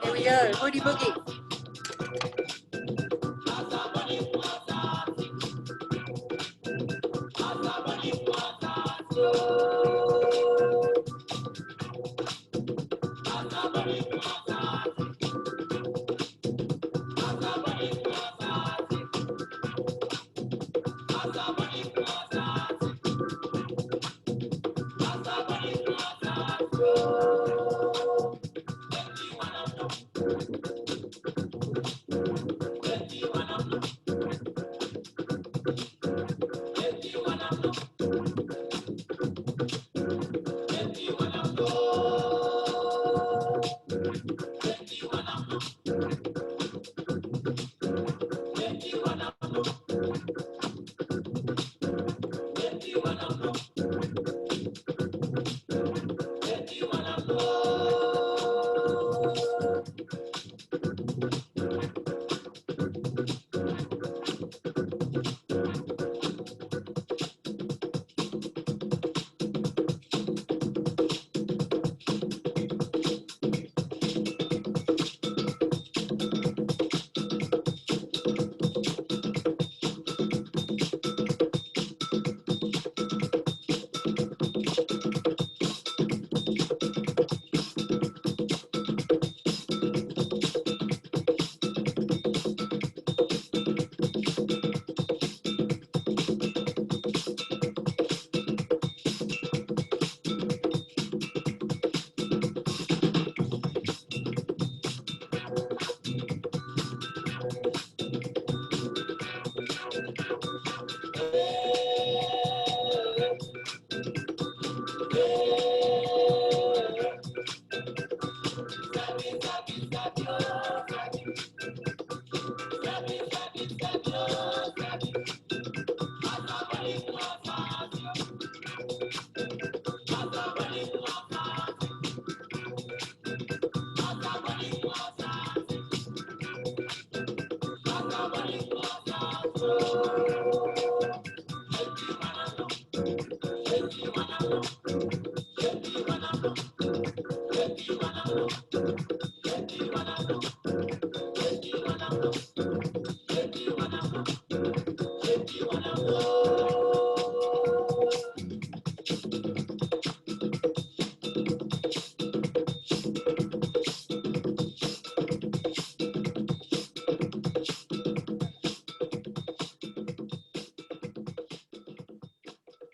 Here we go, Hoodie Boogie.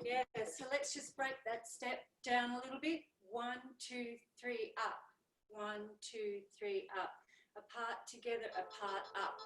Yeah, so let's just break that step down a little bit. 1, 2, 3, up. 1, 2, 3, up. Apart, together, apart, up.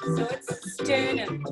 So it's sternum.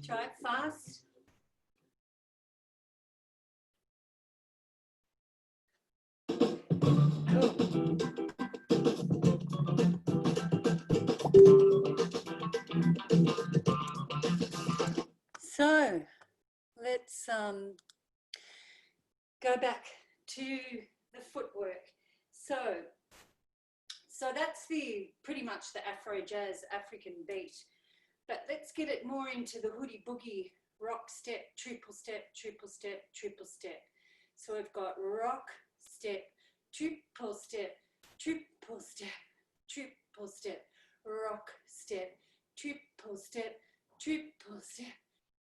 Try it fast. So let's go back to the footwork. So that's pretty much the Afro jazz African beat. But let's get it more into the Hoodie Boogie rock step, triple step, triple step, triple step. So we've got rock, step, triple step, triple step, triple step, rock, step, triple step, triple step,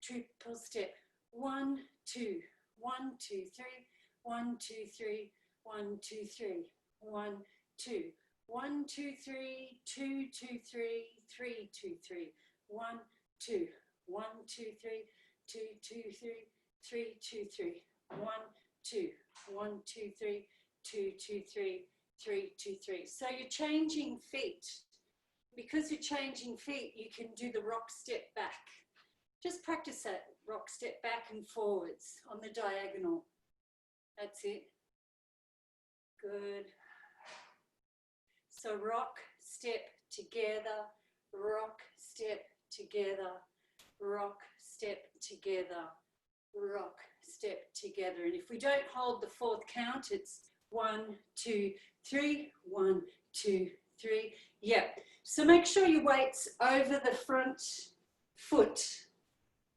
triple step. 1, 2, 1, 2, 3, 1, 2, 3, 1, 2, 3, 1, 2, 1, 2, 3, 2, 2, 3, 3, 2, 3, 1, 2, 1, 2, 3, 2, 2, 3, 3, 2, 3, 1, 2, 1, 2, 3, 2, 2, 3, 3, 2, 3. So you're changing feet. Because you're changing feet, you can do the rock step back. Just practice that rock step back and forwards on the diagonal. That's it. Good. So rock, step, together, rock, step, together, rock, step, together, rock, step, together. And if we don't hold the fourth count, it's 1, 2, 3, 1, 2, 3. Yep. So make sure your weight's over the front foot.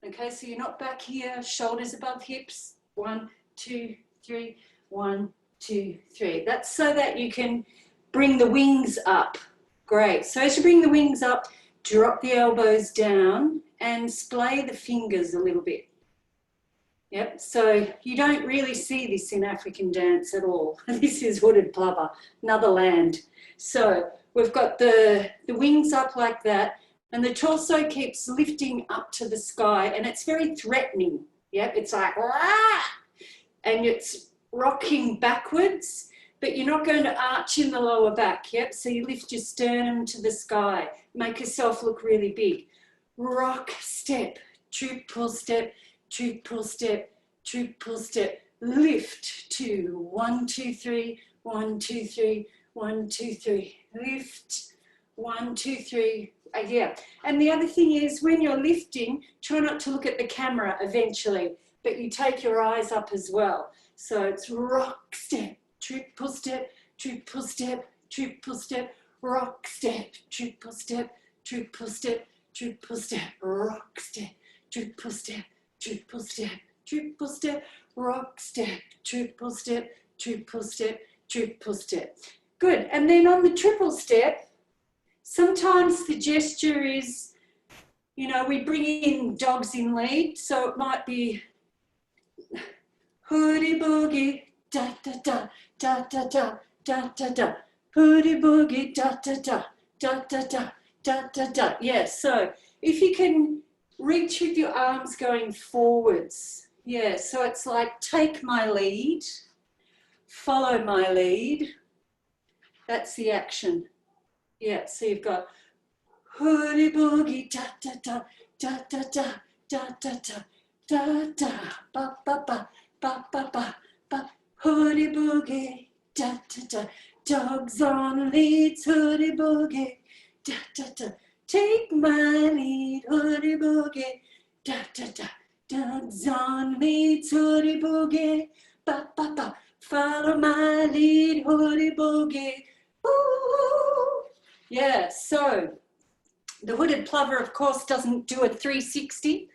Okay, so you're not back here, shoulders above hips. 1, 2, 3, 1, 2, 3. That's so that you can bring the wings up. Great. So as you bring the wings up, drop the elbows down and splay the fingers a little bit. Yep, so you don't really see this in African dance at all. This is Hooded Plover, another land. So we've got the wings up like that, and the torso keeps lifting up to the sky, and it's very threatening. Yep, it's like, ah! And it's rocking backwards, but you're not going to arch in the lower back. Yep, so you lift your sternum to the sky, make yourself look really big. Rock, step, triple step, triple step, triple step, lift 2, 1, 2, 3, 1, 2, 3, 1, 2, 3, lift 1, 2, 3. Yeah, and the other thing is when you're lifting, try not to look at the camera eventually, but you take your eyes up as well. So it's rock step, triple step, triple step, triple step, rock step, triple step, triple step, triple step, rock step, triple step, triple step, triple step, rock step, triple step, triple step, triple step. Good. And then on the triple step, sometimes the gesture is, you know, we bring in dogs in lead, so it might be Hoodie Boogie, da da da, da da da, da da da, Hoodie Boogie, da da da, da da da, da da da. Yeah, so if you can reach with your arms going forwards. Yeah, so it's like take my lead, follow my lead. That's the action. Yeah, so you've got Hoodie Boogie, da da da, da da da, da da da, da da, ba ba ba, ba ba ba, ba. Hoodie Boogie, da da da, dogs on leads, Hoodie Boogie, da da da. Take my lead, Hoodie Boogie, da da da. Dogs on leads, Hoodie Boogie, ba ba ba. Follow my lead, Hoodie Boogie. Ooh. Yeah, so the Hooded Plover, of course, doesn't do a 360,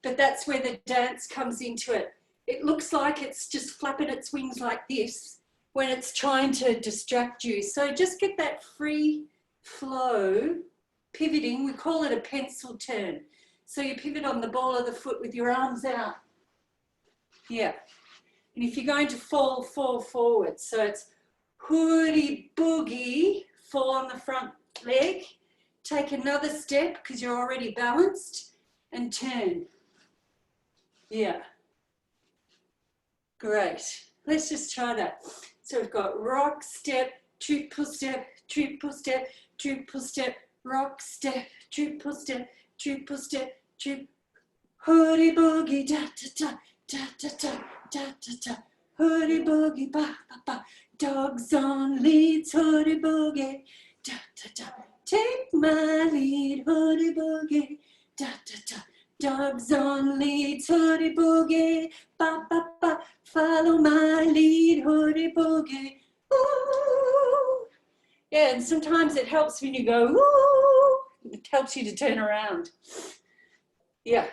but that's where the dance comes into it. It looks like it's just flapping its wings like this when it's trying to distract you. So just get that free flow pivoting. We call it a pencil turn. So you pivot on the ball of the foot with your arms out. Yeah. And if you're going to fall forward. So it's Hoodie Boogie, fall on the front leg. Take another step because you're already balanced and turn. Yeah. Great. Let's just try that. So we've got rock, step, triple step, triple step, triple step, rock, step, triple step, triple step, triple. Hoodie Boogie, da da da, da da da, da da da. Hoodie Boogie, ba ba ba. Dogs on leads, Hoodie Boogie, da da da. Take my lead, Hoodie Boogie, da da da. Dogs on leads, Hoodie Boogie, ba ba ba. Follow my lead, Hoodie Boogie. Ooh. Yeah, and sometimes it helps when you go, ooh, It helps you to turn around. Yeah.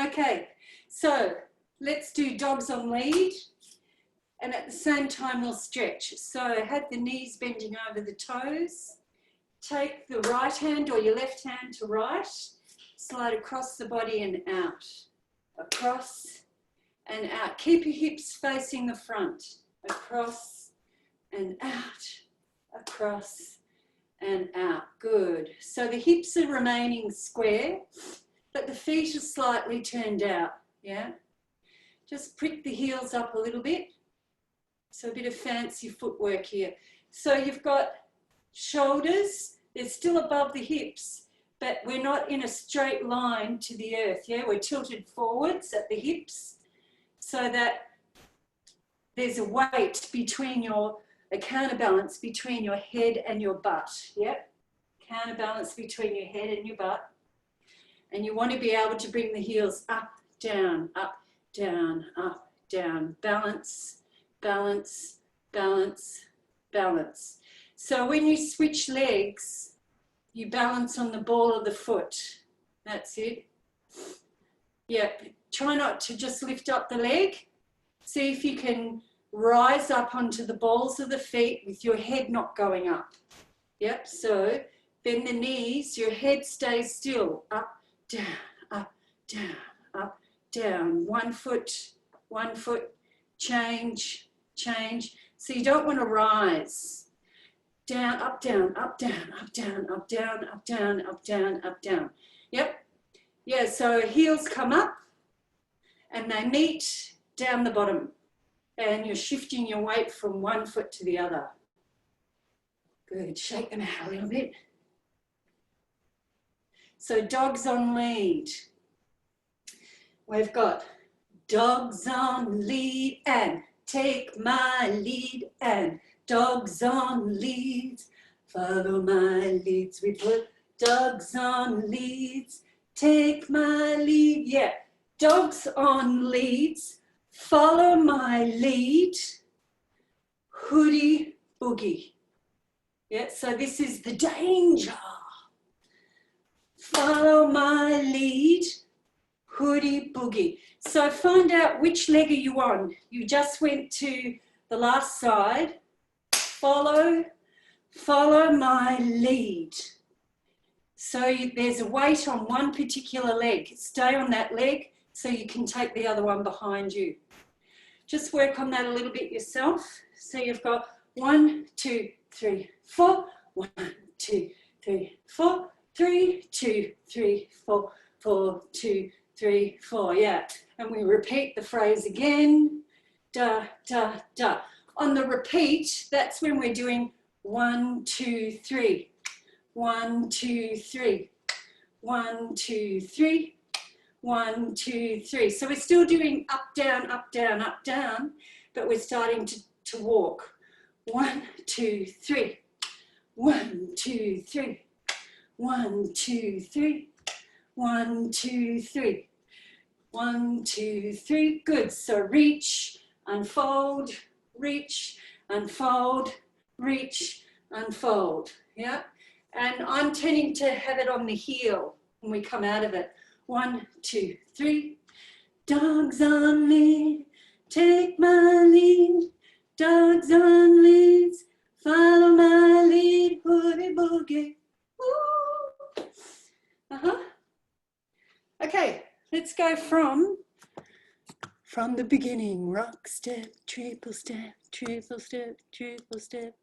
Okay. So let's do dogs on lead. And at the same time, we'll stretch. So have the knees bending over the toes. Take the right hand or your left hand to right. Slide across the body and out. Across and out. Keep your hips facing the front. Across and out. Across and out. Good. So the hips are remaining square, but the feet are slightly turned out. Yeah. Just prick the heels up a little bit. So a bit of fancy footwork here. So you've got shoulders, they're still above the hips, but we're not in a straight line to the earth. Yeah, we're tilted forwards at the hips so that there's a weight between a counterbalance between your head and your butt. Yep, counterbalance between your head and your butt. And you want to be able to bring the heels up, down, up, down, up, down. Balance, balance, balance, balance. So when you switch legs, you balance on the ball of the foot. That's it. Yeah, try not to just lift up the leg. See if you can rise up onto the balls of the feet with your head not going up. Yep, so bend the knees, your head stays still. Up, down, up, down, up, down. One foot, change, change. So you don't want to rise. Down, up, down, up, down, up, down, up, down, up, down, up, down, up, down. Yep. Yeah, so heels come up and they meet down the bottom. And you're shifting your weight from one foot to the other. Good, shake them out a little bit. So dogs on lead. We've got dogs on lead and take my lead and dogs on leads, follow my leads. We put dogs on leads, take my lead. Yeah, dogs on leads, follow my lead, Hoodie Boogie. Yeah, so this is the danger. Follow my lead, Hoodie Boogie. So find out which leg are you on. You just went to the last side. Follow my lead. So there's a weight on one particular leg. Stay on that leg so you can take the other one behind you. Just work on that a little bit yourself. So you've got 1, 2, 3, 4. 1, 2, 3, 4. 3, 2, 3, 4. 4, 2, 3, 4. Yeah. And we repeat the phrase again. Da, da, da. On the repeat, that's when we're doing 1, 2, 3. 1, 2, 3. 1, 2, 3. 1, 2, 3. So we're still doing up, down, up, down, up, down, but we're starting to walk. 1, 2, 3. 1, 2, 3. 1, 2, 3. 1, 2, 3. 1, 2, 3. Good. So reach, unfold, reach, unfold, reach, unfold. Yeah. And I'm tending to have it on the heel when we come out of it. 1, 2, 3. Dogs on lead, take my lead. Dogs on leads, follow my lead. Hoodie Boogie. Woo. Okay, let's go from the beginning. Rock step, triple step, triple step, triple step.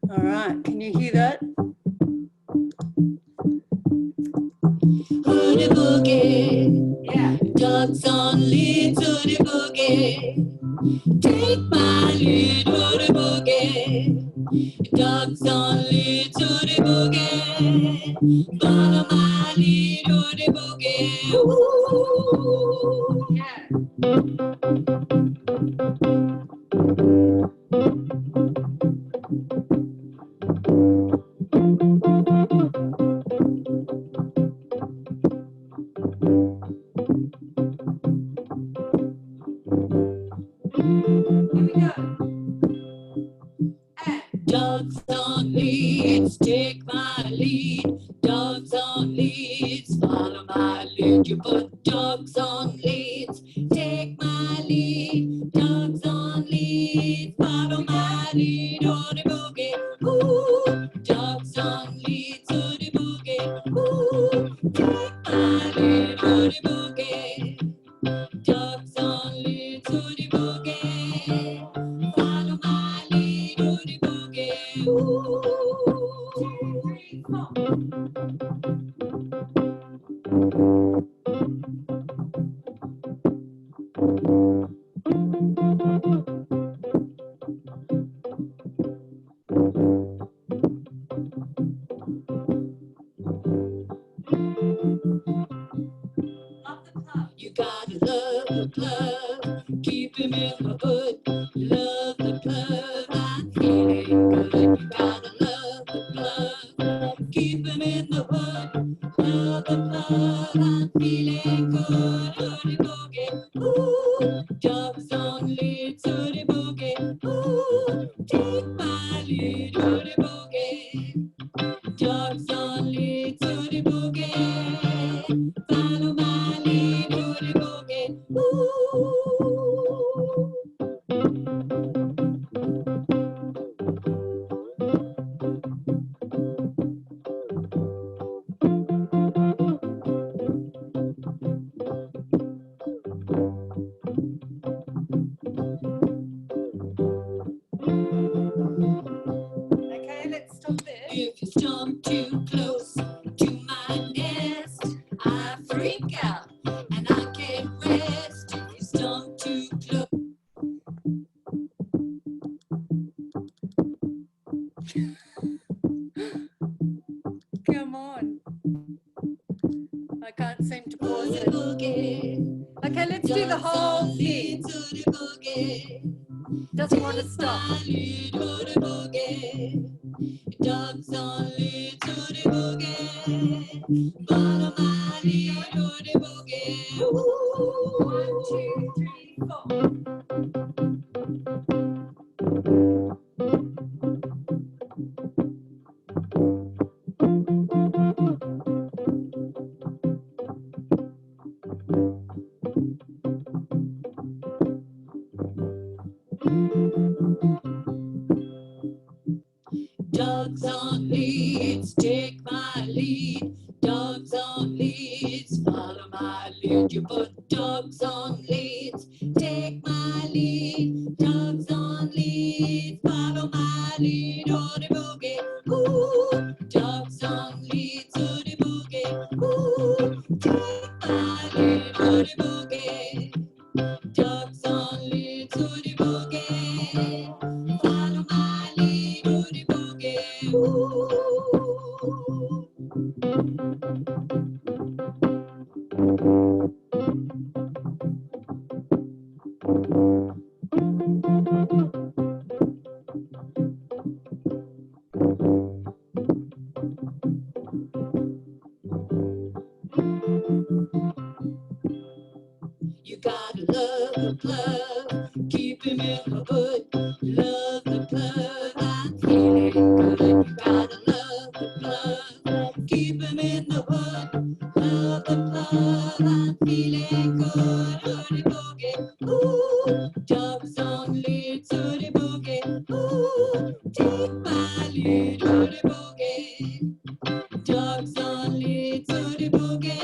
All right, can you hear that? Hoodie Boogie, yeah. Dogs on lead, Hoodie Boogie. Take my lead, Hoodie Boogie. Dogs on lead, Hoodie Boogie. Follow my lead, Hoodie Boogie. Ooh. Yeah. Here we go. take my lead. Dogs on leads, follow my lead. You put dogs on leads, take my lead. Dogs on leads, follow my lead. Hoodie boogie, ooh. Dogs on leads, hoodie boogie, ooh. Take my lead, hoodie boogie. Dogs on leads, hoodie boogie. Follow my lead, hoodie boogie. Ooh. 2, 3, 4. You gotta love the plug, keep him in the hood. Love the plug, I'm feeling good. You gotta love the plug, keep him in the hood. Love the plug, I'm feeling good. Hoodie boogie, ooh. Dogs on leads, hoodie boogie, ooh. Take my lead, hoodie boogie. Dogs on leads, hoodie boogie. Follow my lead, hoodie boogie. Ooh. Okay, let's stop there. If you stomp too close to my nest, I freak out and I can't rest. If you stomp too close. Come on. I can't seem to pause it. Okay, let's do the whole thing. Doesn't want to stop. Dogs on lead, hoodie boogie. Follow my lead, hoodie boogie. Ooh. 1, 2, 3, 4. Dogs on leads, take my lead. Dogs on leads, follow my lead. You put dogs on leads, take my lead. Dogs on leads, follow my lead. Hoodie boogie, ooh. Dogs on leads, hoodie boogie, ooh. Take my lead, hoodie boogie. Dogs on leads, hoodie boogie. Follow my lead, hoodie boogie. Ooh. You gotta love the plug, keep him in the hood. Love the plug, I'm feeling good. You gotta love the plug, keep him in the hood. Love the plug, I'm feeling good. Hoodie boogie, ooh. Dogs on leads, hoodie boogie, ooh. Take my lead, hoodie boogie. Dogs on leads, hoodie boogie.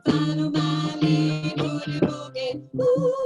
Follow my lead, hoodie boogie. Ooh.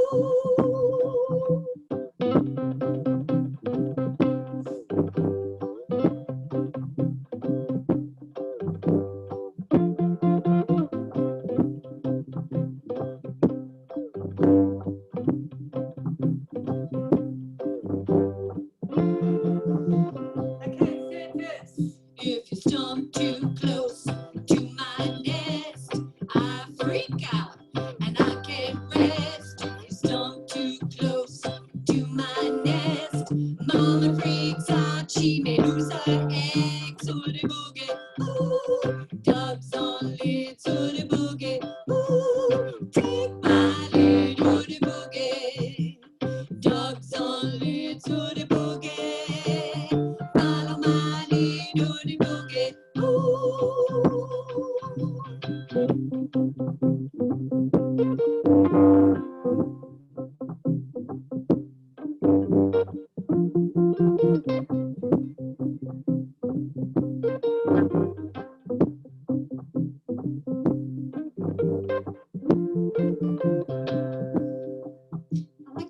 Okay, third verse. If you stomp too close to my nest, I freak out and I can't rest. If you stomp too close to my nest, Mama freaks out, she may lose her eggs. Hoodie boogie, ooh. Dogs on leads, hoodie boogie, ooh. Take my lead, hoodie boogie. Dogs on leads, hoodie boogie. Follow my lead, boogie. Ooh.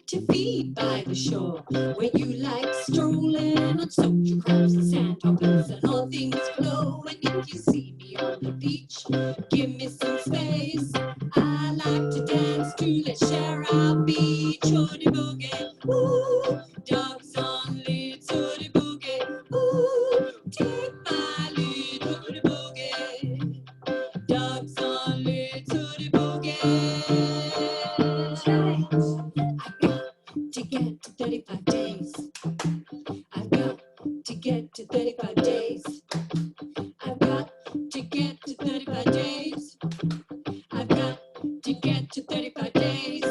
To feed by the shore, where you like strolling on soldier crabs and sandhoppers and all things flow. And if you see me on the beach, give me some space. I like to dance to Let's Share Our Beach. Hoodie boogie, ooh, dogs on leads, hoodie boogie, ooh, take my lead, hoodie boogie, dogs on leads, hoodie boogie. To get to 35 days, I've got to get to 35 days. I've got to get to 35 days. I've got to get to 35 days.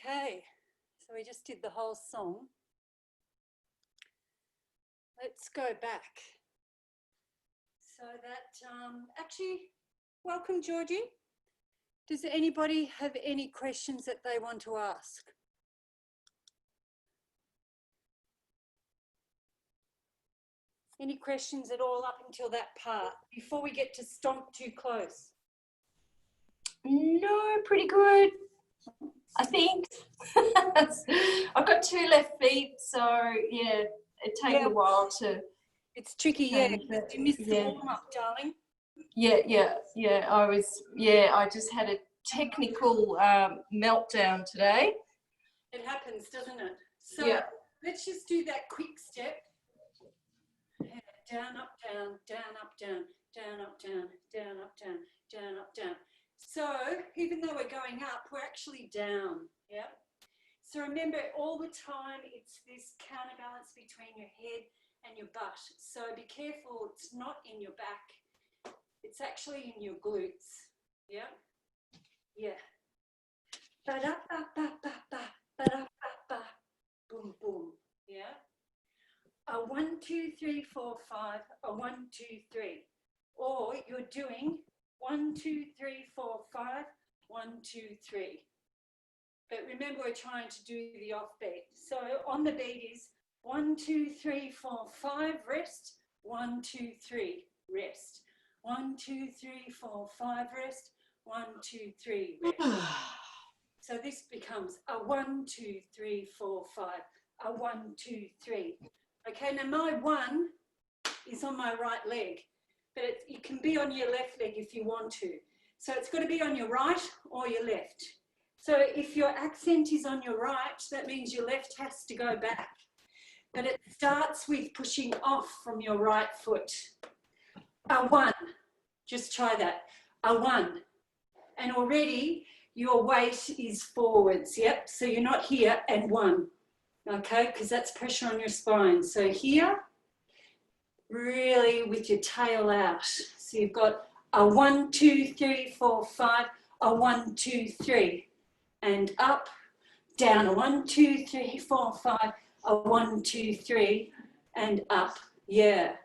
Okay, so we just did the whole song. Let's go back. So that, actually, welcome Georgie. Does anybody have any questions that they want to ask? Any questions at all up until that part, before we get to stomp too close? No, pretty good. I think I've got 2 left feet, so yeah, it takes a while to. It's tricky, yeah. You missed the warm up, darling. Yeah. I just had a technical meltdown today. It happens, doesn't it? So let's just do that quick step. Down, up, down, down, up, down, down, up, down, down, up, down, down, up, down. So even though we're going up, we're actually down, yeah? So remember, all the time, it's this counterbalance between your head and your butt. So be careful, it's not in your back. It's actually in your glutes, yeah? Yeah. Ba-da-ba-ba-ba-ba, ba-da-ba-ba, boom, boom, yeah? A 1, 2, 3, 4, 5, a 1, 2, 3. Or you're doing 1, 2, 3, 4, 5, 1, 2, 3. But remember, we're trying to do the offbeat. So on the beat is 1, 2, 3, 4, 5, rest, 1, 2, 3, rest. 1, 2, 3, 4, 5, rest, 1, 2, 3, rest. So this becomes a 1, 2, 3, 4, 5, a 1, 2, 3. Okay, now my 1 is on my right leg, but it can be on your left leg if you want to. So it's got to be on your right or your left. So if your accent is on your right, that means your left has to go back. But it starts with pushing off from your right foot. A 1, just try that, a 1. And already your weight is forwards, yep? So you're not here and 1. Okay, because that's pressure on your spine. So here, really with your tail out. So you've got a 1, 2, 3, 4, 5, a 1, 2, 3, and up, down, a 1, 2, 3, 4, 5, a 1, 2, 3, and up. Yeah.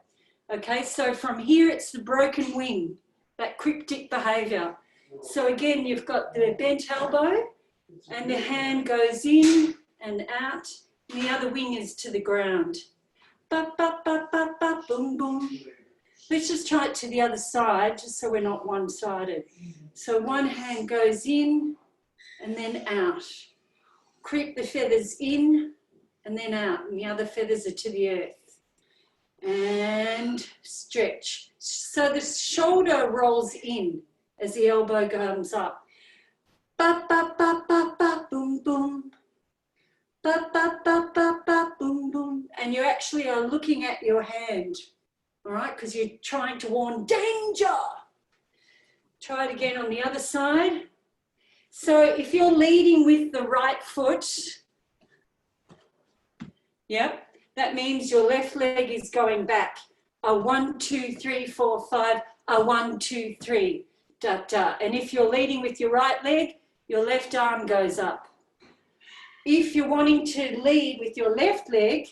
Okay, so from here it's the broken wing, that cryptic behavior. So again, you've got the bent elbow, and the hand goes in and out. The other wing is to the ground. Ba, ba, ba, ba, ba, boom, boom. Let's just try it to the other side, just so we're not one-sided. So one hand goes in and then out. Creep the feathers in and then out, and the other feathers are to the earth. And stretch. So the shoulder rolls in as the elbow comes up. Ba, ba, ba, ba, ba, boom, boom. Ba, ba, ba, ba, ba, you actually are looking at your hand, all right, because you're trying to warn danger. Try it again on the other side. So if you're leading with the right foot, yeah, that means your left leg is going back. A 1, 2, 3, 4, 5, a 1, 2, 3, da, da. And if you're leading with your right leg, your left arm goes up. If you're wanting to lead with your left leg,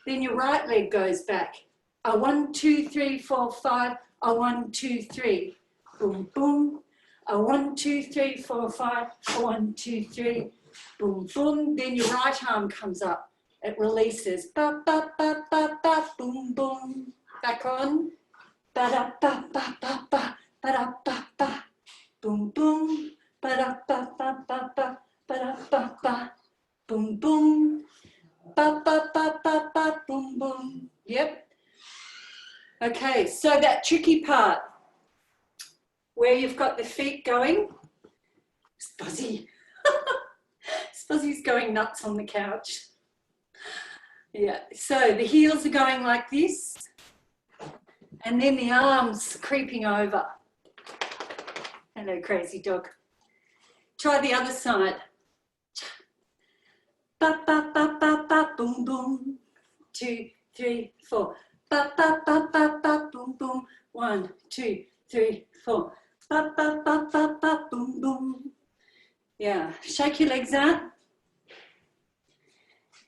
then your right leg goes back. A 1, 2, 3, 4, 5, a 1, 2, 3. Boom, boom. A 1, 2, 3, 4, 5, a 1, 2, 3. Boom, boom. Then your right arm comes up. It releases. Ba, ba, ba, ba, ba, boom, boom. Back on. Ba, da, ba, ba, ba, ba, ba, da, ba, ba. Boom, boom. Ba, da, ba, ba, ba, ba, ba, da, ba, ba. Boom, boom. Ba, ba, ba, ba, ba, boom, boom. Yep. Okay, so that tricky part where you've got the feet going, Spuzzy. Spuzzy's going nuts on the couch. Yeah, so the heels are going like this, and then the arms creeping over. Hello, crazy dog. Try the other side. Ba, ba, ba, ba, ba, boom, boom. 2, 3, 4. Ba, ba, ba, ba, ba, boom, boom. 1, 2, 3, 4. Ba, ba, ba, ba, ba, boom, boom. Yeah, shake your legs out.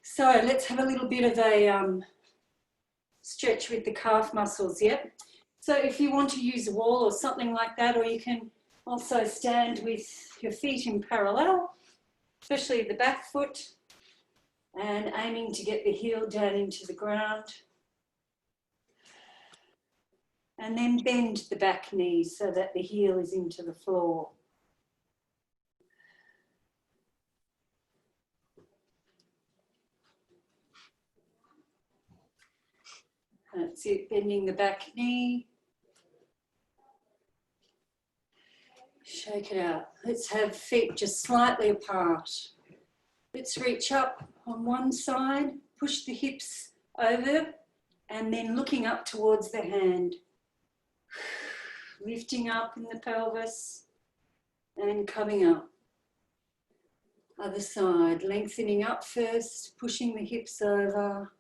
So let's have a little bit of a stretch with the calf muscles, yep. So if you want to use a wall or something like that, or you can also stand with your feet in parallel, especially the back foot, and aiming to get the heel down into the ground. And then bend the back knee so that the heel is into the floor. That's it, bending the back knee. Shake it out. Let's have feet just slightly apart. Let's reach up on one side, push the hips over, and then looking up towards the hand. Lifting up in the pelvis and coming up. Other side, lengthening up first, pushing the hips over,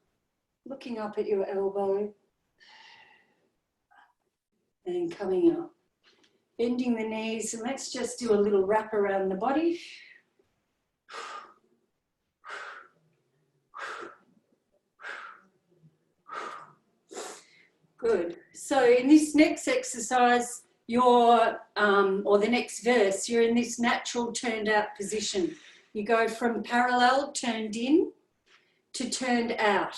looking up at your elbow and coming up. Bending the knees, and let's just do a little wrap around the body. Good. So in this next exercise, or the next verse, you're in this natural turned out position. You go from parallel, turned in, to turned out.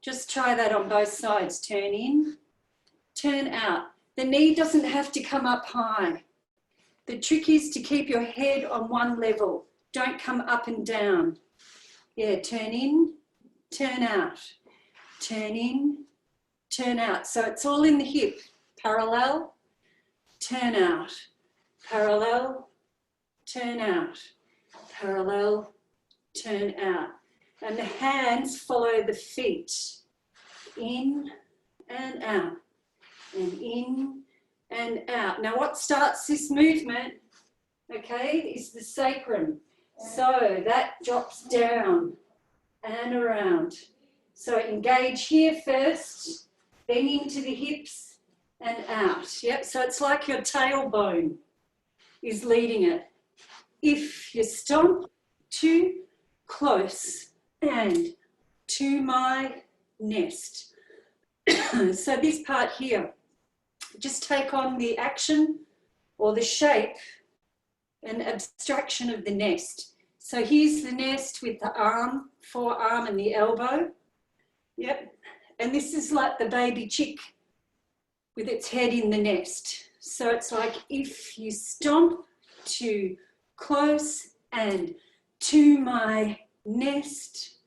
Just try that on both sides. Turn in, turn out. The knee doesn't have to come up high. The trick is to keep your head on one level. Don't come up and down. Yeah, turn in, turn out. Turn in, turn out. So it's all in the hip. Parallel, turn out. Parallel, turn out. Parallel, turn out. And the hands follow the feet. In and out. And in and out. Now what starts this movement, okay, is the sacrum. So that drops down and around. So engage here first, then into the hips and out. Yep, so it's like your tailbone is leading it. If you stomp too close and to my nest. So this part here, just take on the action or the shape and abstraction of the nest. So here's the nest with the arm, forearm and the elbow. Yep. And this is like the baby chick with its head in the nest. So it's like if you stomp too close and to my nest,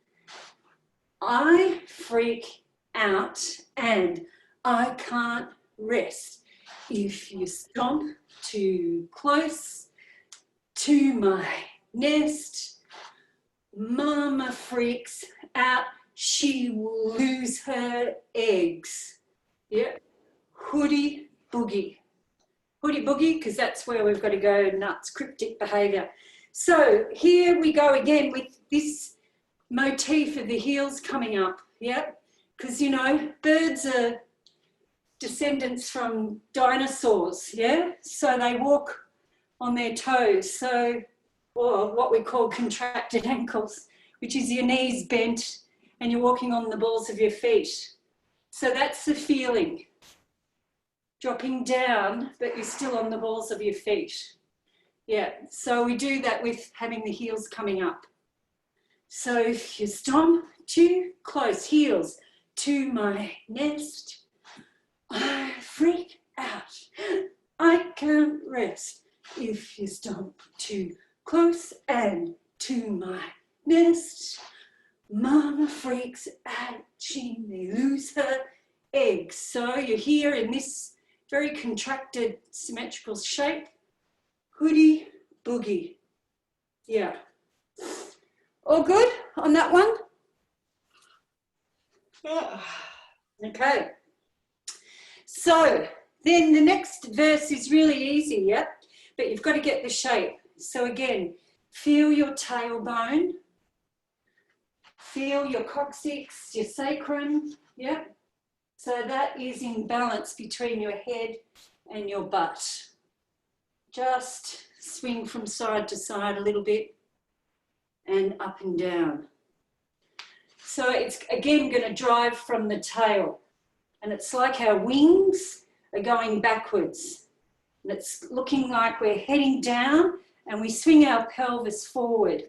I freak out and I can't rest. If you stomp too close to my nest, mama freaks out, she will lose her eggs. Yeah, Hoodie Boogie. Hoodie Boogie, because that's where we've got to go nuts, cryptic behaviour. So here we go again with this motif of the heels coming up, yeah? Because, you know, birds are descendants from dinosaurs, yeah? So they walk on their toes, so, or what we call contracted ankles, which is your knees bent and you're walking on the balls of your feet. So that's the feeling. Dropping down, but you're still on the balls of your feet. Yeah, so we do that with having the heels coming up. So if you stomp too close, heels to my nest, I freak out, I can't rest. If you stomp too close and to my nest, Mama freaks out, she may lose her eggs. So you're here in this very contracted symmetrical shape. Hoodie Boogie. Yeah. All good on that one? Yeah. Okay. So then the next verse is really easy, yeah? But you've got to get the shape. So again, feel your tailbone, feel your coccyx, your sacrum, yeah? So that is in balance between your head and your butt. Just swing from side to side a little bit and up and down. So it's again going to drive from the tail, and it's like our wings are going backwards. And it's looking like we're heading down and we swing our pelvis forward.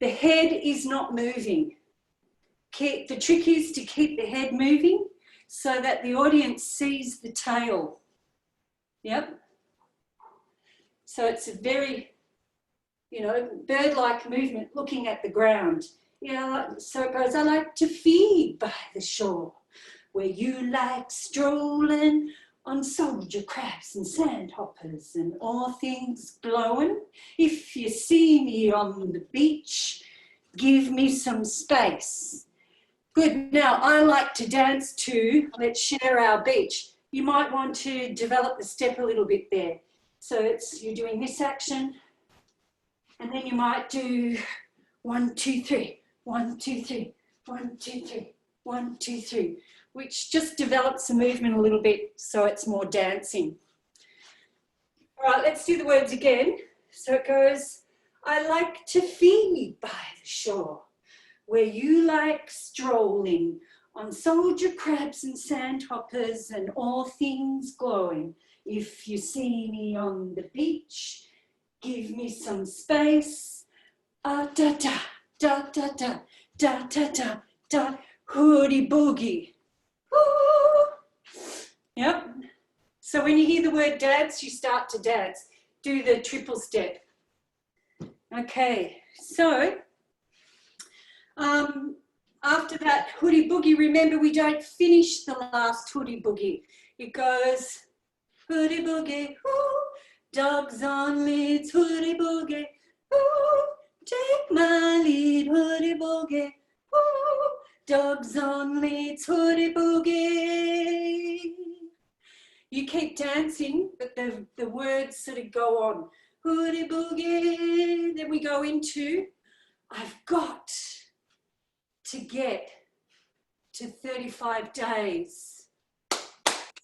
The head is not moving. The trick is to keep the head moving so that the audience sees the tail. Yep. So it's a very, you know, bird-like movement looking at the ground. You know, so it goes, I like to feed by the shore, where you like strolling on soldier crabs and sandhoppers and all things glowing. If you see me on the beach, give me some space. Good. Now, I like to dance too. Let's share our beach. You might want to develop the step a little bit there. So it's you're doing this action, and then you might do 1, 2, 3, 1, 2, 3, 1, 2, 3, 1, 2, 3, which just develops the movement a little bit so it's more dancing. All right, let's do the words again. So it goes, I like to feed by the shore, where you like strolling on soldier crabs and sandhoppers and all things glowing. If you see me on the beach, give me some space. Ah, da, da, da, da, da, da, da, da, da, Hoodie Boogie. Ooh. Yep. So when you hear the word dance, you start to dance. Do the triple step. Okay, so after that Hoodie Boogie, remember we don't finish the last Hoodie Boogie. It goes Hoodie Boogie, ooh, dogs on leads, Hoodie Boogie, ooh, take my lead, Hoodie Boogie, ooh, dogs on leads, Hoodie Boogie. You keep dancing, but the words sort of go on. Hoodie Boogie, then we go into, I've got to get to 35 days.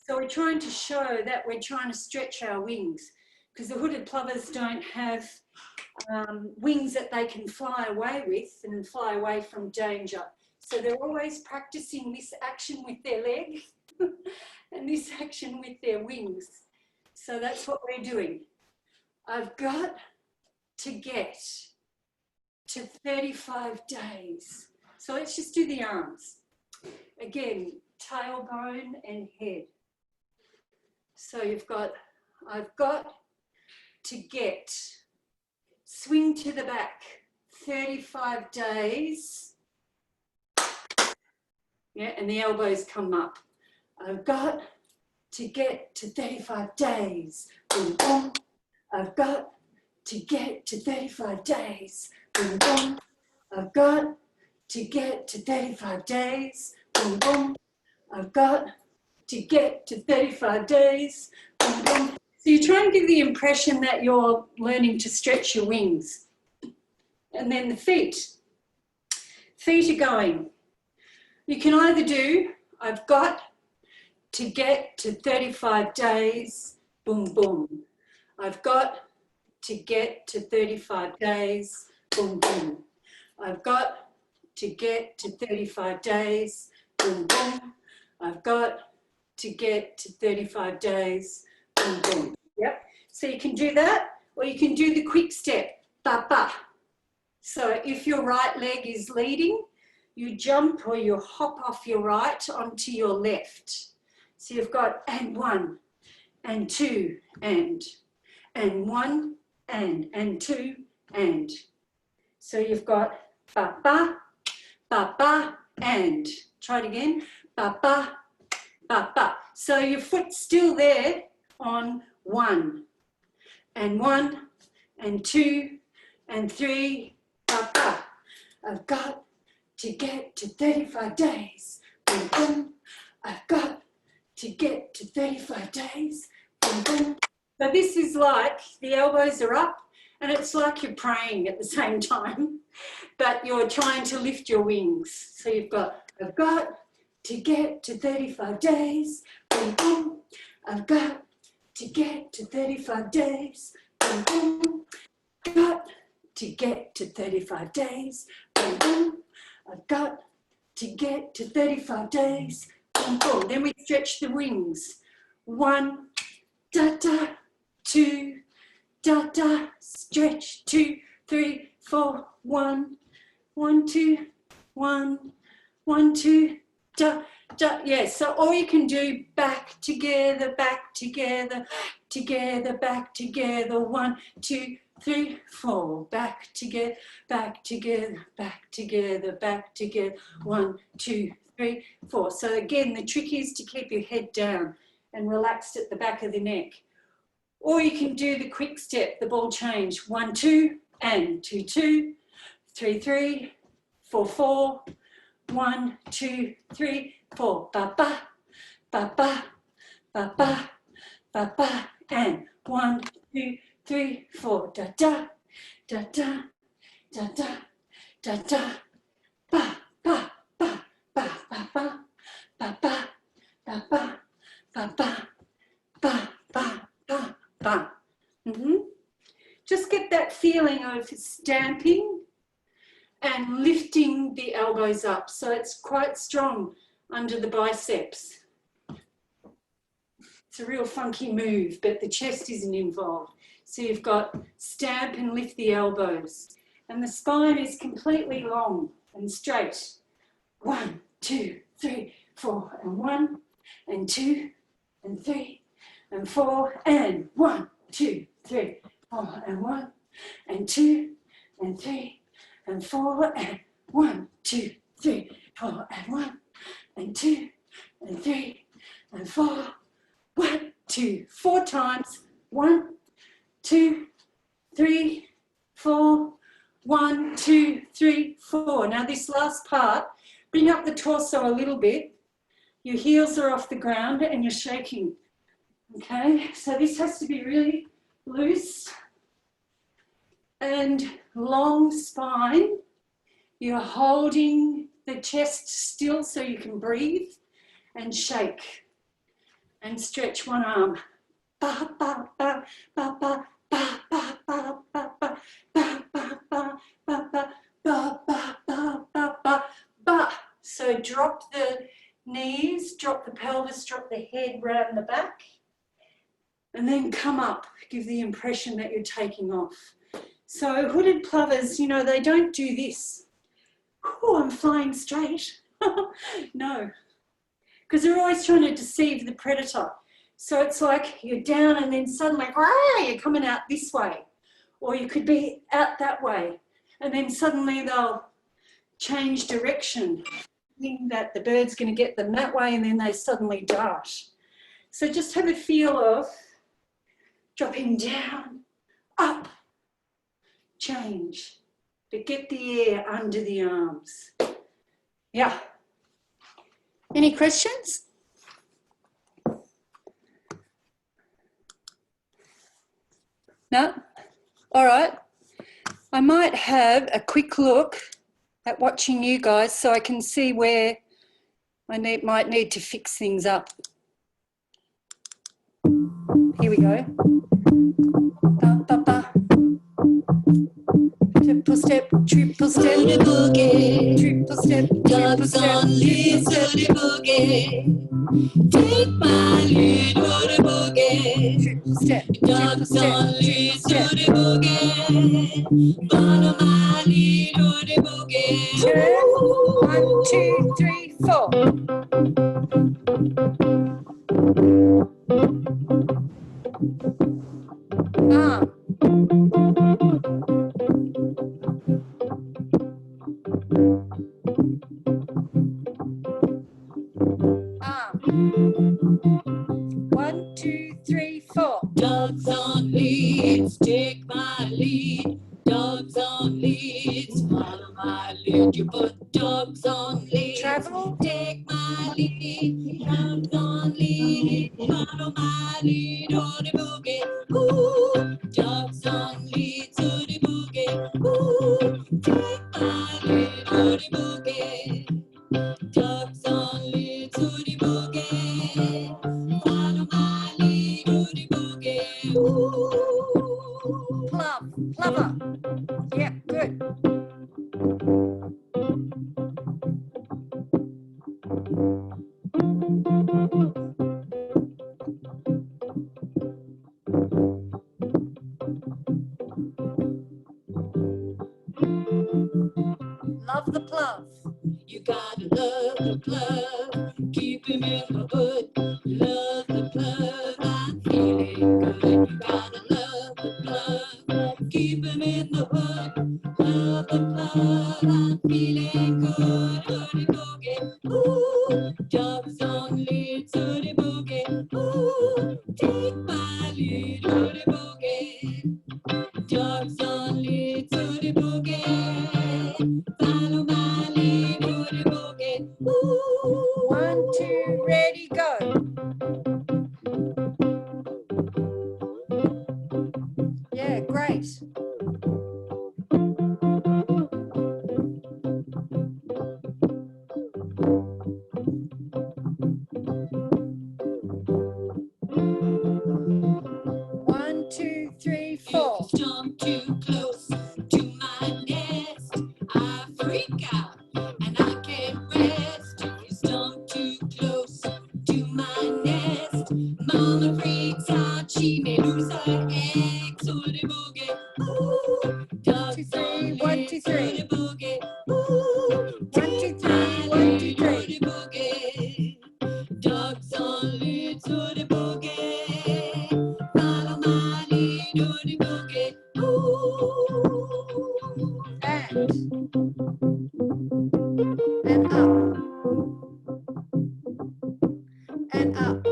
So we're trying to show that we're trying to stretch our wings, because the hooded plovers don't have wings that they can fly away with and fly away from danger. So they're always practicing this action with their leg and this action with their wings. So that's what we're doing. I've got to get to 35 days. So let's just do the arms. Again, tailbone and head. So you've got, I've got to get, swing to the back, 35 days. Yeah, and the elbows come up. I've got to get to 35 days. Boom, boom. I've got to get to 35 days. Boom, boom. I've got to get to 35 days. Boom, boom. I've got to get to 35 days. Boom, boom. So you try and give the impression that you're learning to stretch your wings. And then the feet. Feet are going. You can either do, I've got to get to 35 days. Boom, boom. I've got to get to 35 days. Boom, boom. I've got to get to 35 days. Boom, boom. I've got to get to 35 days. Boom, boom. Yep. So you can do that, or you can do the quick step. Ba, ba. So if your right leg is leading, you jump or you hop off your right onto your left. So you've got and one, and two, and one, and two, and. So you've got ba, ba, ba, ba, and. Try it again. Ba, ba, ba, ba. So your foot's still there on one, and two, and three, ba, ba. I've got to get to 35 days. Boom, boom. I've got to get to 35 days. Boom, boom. So this is like the elbows are up and it's like you're praying at the same time, but you're trying to lift your wings. So you've got, I've got to get to 35 days. Boom, boom. I've got to get to 35 days. Boom, boom. I've got to get to 35 days. Boom, boom. I've got to get to 35 days. Boom, boom. Then we stretch the wings. 1, da, da, 2, da, da, stretch, 2, 3, 4, 1, 1, 2, 1, 1, 2, da, da. Yeah, so all you can do, back together, together, back together, 1, 2, 3, 4, back together, back together, back together, back together, 1, 2, 3, 4. So again, the trick is to keep your head down and relaxed at the back of the neck. Or you can do the quick step, the ball change, 1, 2, and 2, 2, 3, 3, 4, 4, 1, 2, 3, 4, ba, ba, ba, ba, ba, ba, ba, ba, and 1, 2, 3, 4, da, da, da, da, da, da, da, da, ba, ba, ba, ba, ba, ba, ba, ba, ba, ba, ba, ba, ba, ba, ba, ba. Just get that feeling of stamping and lifting the elbows up. So it's quite strong under the biceps. It's a real funky move, but the chest isn't involved. So you've got stamp and lift the elbows. And the spine is completely long and straight. 1, 2, 3, 4, and 1, and 2, and 3, and 4, and 1, 2, 3, 4, and 1, and 2, and 3, and 4, and 1, 2, 3, 4, and 1, and 2, and 3, and 4, 1, 2, 4 times. 1, 2, 3, 4, 1, 2, 3, 4. Now this last part, bring up the torso a little bit. Your heels are off the ground and you're shaking. Okay, so this has to be really loose and long spine. You're holding the chest still so you can breathe and shake and stretch one arm. Ba, ba, ba, ba, ba, ba, ba, ba, ba, ba, ba, ba, ba, ba, ba, ba, ba, ba, ba, ba. So drop the knees, drop the pelvis, drop the head round the back, and then come up. Give the impression that you're taking off. So hooded plovers, you know, they don't do this. Oh, I'm flying straight. No, because they're always trying to deceive the predator. So it's like you're down and then suddenly, you're coming out this way. Or you could be out that way. And then suddenly they'll change direction, thinking that the bird's going to get them that way, and then they suddenly dart. So just have a feel of dropping down, up, change. But get the air under the arms. Yeah. Any questions? No? All right. I might have a quick look at watching you guys so I can see where I might need to fix things up. Here we go. Ba, ba, ba. Triple step, triple step, Hoodie boogie, triple step, triple dogs step. on leads, hoodie boogie. Take my lead, hoodie boogie. Triple step, triple Dogs step, on triple leads, step. hoodie boogie. Follow my lead, hoodie boogie. Turn. 1, 2, 3, 4. Arm. Arm. 1, 2, 3, 4. Dogs on leads, take my lead. Dogs on leads, follow my lead. You put dogs on leads. Travel. Take my lead. Dogs on lead, follow my lead. Hoodie boogie, ooh. Dogs on leads, hoodie boogie, ooh. Take my lead, hoodie boogie. Dogs on leads, hoodie boogie. Follow my lead, hoodie boogie. Ooh. Plover. Yeah, good. Love the plove. You gotta love the plug, keep him in the hood. Love the plug, I'm feeling good. You gotta love the plug, keep him in the hood. Love the plug, I'm feeling good. Hoodie boogie, ooh. Dogs on leads, hoodie boogie, ooh. Take my lead, hoodie boogie. Dogs on leads, hoodie boogie. Follow my lead, hoodie boogie. Ooh. 1, 2, ready, go. Yeah, great. One, 2, 3, 4. Jump too close to my nest, I freak out and I can't rest. If you stump too close to my nest, Mama freaks out, she may lose her eggs. Hoodie boogie, ooh. Dogs on 1, 2, leads, 3. hoodie boogie, ooh. 1, 2, 3. 1, 2, 3. Hoodie boogie. Dogs on leads, hoodie boogie. Follow my lead, hoodie boogie. Ooh. And up. And up.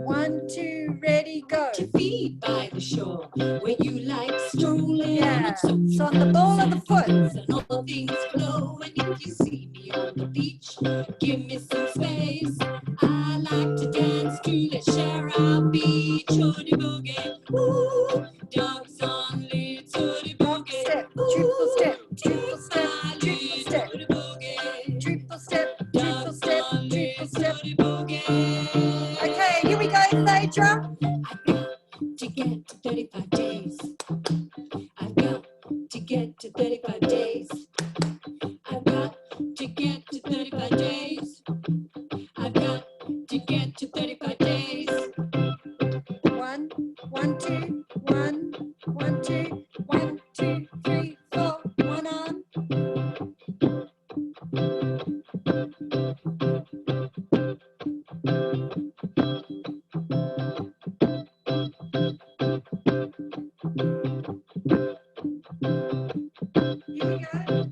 One, 2, ready, go. To feed by the shore, where you like strolling. Yeah, on it's on the ball of the foot. and all things flow. And if you see me on the beach, give me some space. I like to dance to let's share our beach. Hoodie boogie, ooh. Dogs on leads, hoodie boogie. Step, triple step, triple Take step, my triple lead, step. hoodie boogie. Triple step, triple Dogs step, on triple leads, step. hoodie boogie. Okay, here we go, Phaedra. I've got to get to 35 days. I've got to get to 35 days. I've got to get to 35 days. I've got to get to 35 days. 1, 1, 2, 1, 1, 2, 1, 2, 3, 4. 1 arm. Here we go.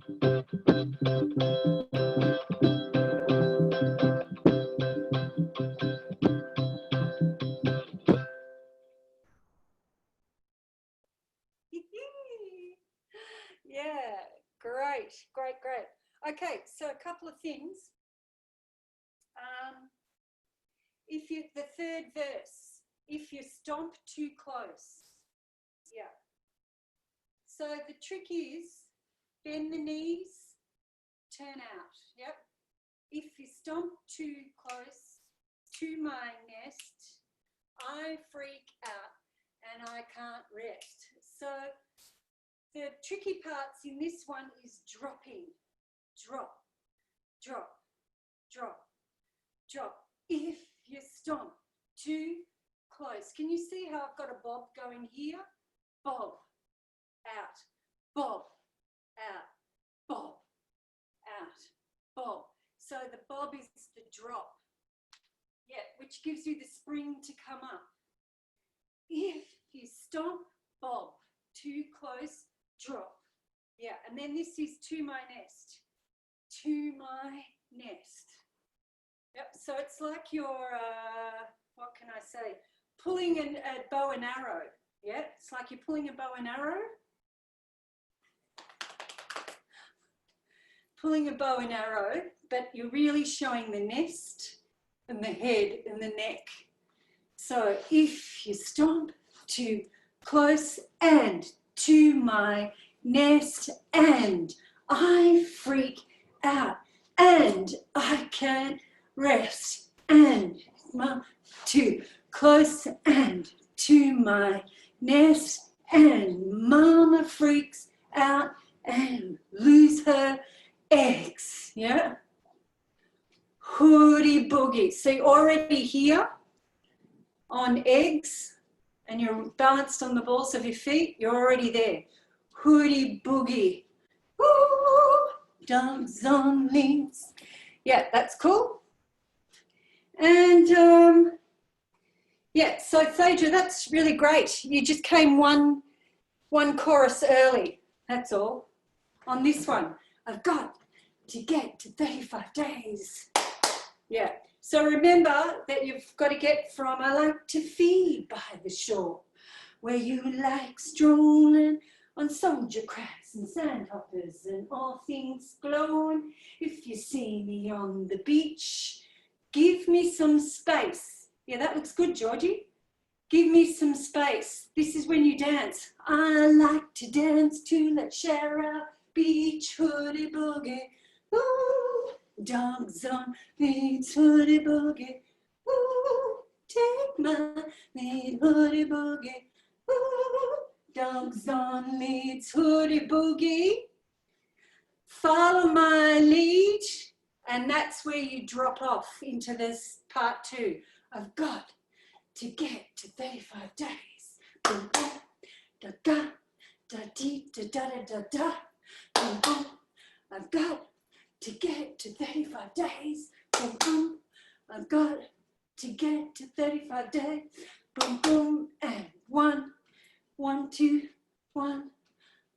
couple of things. The third verse, if you stomp too close. Yeah. So the trick is bend the knees, turn out. Yep. If you stomp too close to my nest, I freak out and I can't rest. So the tricky parts in this one is dropping. Drop, drop, drop, drop. If you stomp too close. Can you see how I've got a bob going here? Bob, out, bob, out, bob, out, bob. So the bob is the drop, yeah, which gives you the spring to come up. If you stomp, bob, too close, drop. Yeah, and then this is to my nest, to my nest. Yep, so it's like you're, what can I say, pulling a bow and arrow. Yeah, it's like you're pulling a bow and arrow. Pulling a bow and arrow, but you're really showing the nest and the head and the neck. So if you stomp too close and to my nest and I freak out and I can't rest and too close and to my nest and mama freaks out and lose her eggs. Yeah. Hoodie boogie. So you're already here on eggs and you're balanced on the balls of your feet. You're already there. Hoodie boogie. Woo! Dogs on leads. Yeah, that's cool. And yeah, so Phaedra, that's really great. You just came one chorus early. That's all. On this one, I've got to get to 35 days. Yeah. So remember that you've got to get from I like to feed by the shore, where you like strolling on soldier crabs and sandhoppers and all things glowing. If you see me on the beach, give me some space. Yeah, that looks good, Georgie. Give me some space. This is when you dance. I like to dance to that Shara beach hoodie boogie. Ooh, dogs on leads hoodie boogie. Ooh, take my lead hoodie boogie. Ooh, dogs on leads hoodie boogie. Follow my lead. And that's where you drop off into this part 2. I've got to get to 35 days. Boom, boom, da da, da dee, da da da da da. Boom, boom. I've got to get to 35 days. Boom, boom. I've got to get to 35 days. Boom, boom. And 1, 1, 2, 1,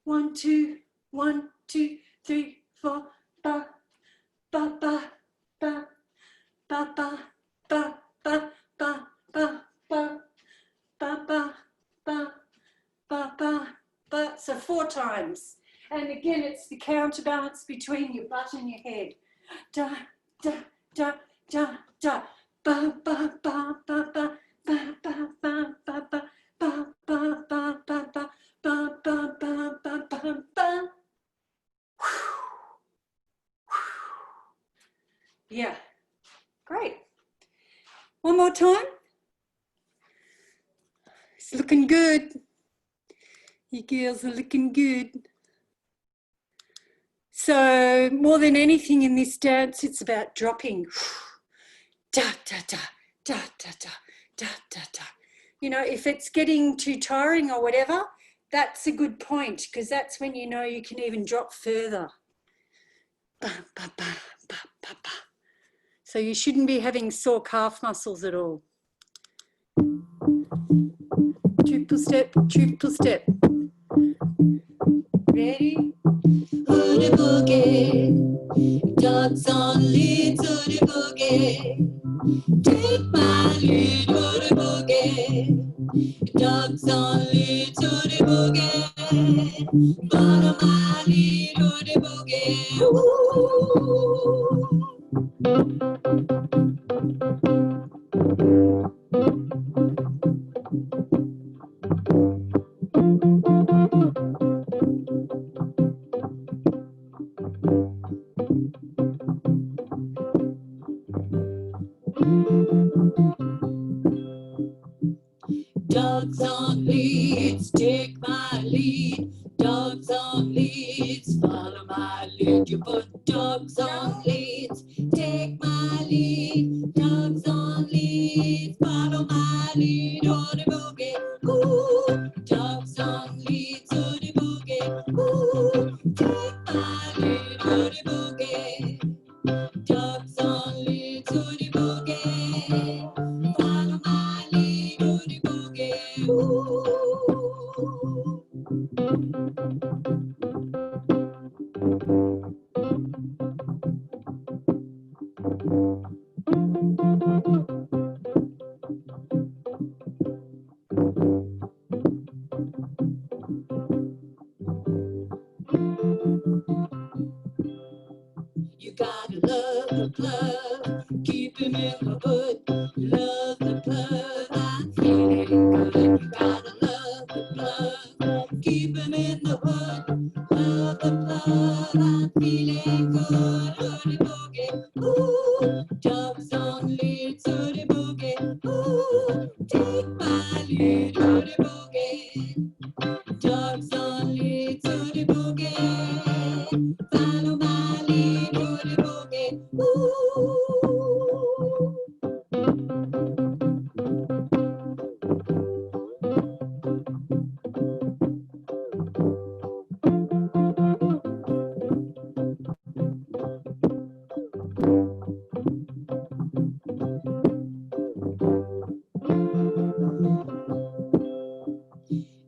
1, 2, 1, 2, 3, 4, 5. Ba ba ba ba ba ba ba ba ba ba ba ba ba ba ba ba. So 4 times. And again, it's the counterbalance between your butt and your head. Da da da da da. Ba ba ba ba ba ba ba ba ba ba ba ba ba ba ba ba ba ba ba ba. Yeah, great. One more time. It's looking good. You girls are looking good. So more than anything in this dance, it's about dropping. Da, da, da, da, da, da, da, da, da. You know, if it's getting too tiring or whatever, that's a good point because that's when you know you can even drop further. Ba, ba, ba, ba, ba, ba. So you shouldn't be having sore calf muscles at all. Triple step, triple step. Ready? Hoodie boogie, dogs on leads, hoodie boogie. Take my lead, hoodie boogie. Dogs on leads, hoodie boogie. Follow my lead, hoodie boogie. Ooh. Dogs on leads, take my lead. Dogs on leads, follow my lead. You put dogs on leads, take my lead. Dogs on leads, follow my lead. Hoodie boogie, ooh. Dogs on leads, hoodie boogie, ooh. Take my lead, hoodie boogie. Dogs on leads, hoodie boogie. Follow my lead, hoodie boogie, ooh. You gotta love the plug, keep him in the hood. Love the plug, I'm feeling good. You gotta love the plug, keep him in the hood. Love the plug, I'm feeling good. Hoodie boogie, ooh. Dogs on leads, hoodie boogie, ooh. Take my lead, hoodie boogie. Dogs on leads, hoodie boogie. Follow my lead, hoodie boogie. Ooh.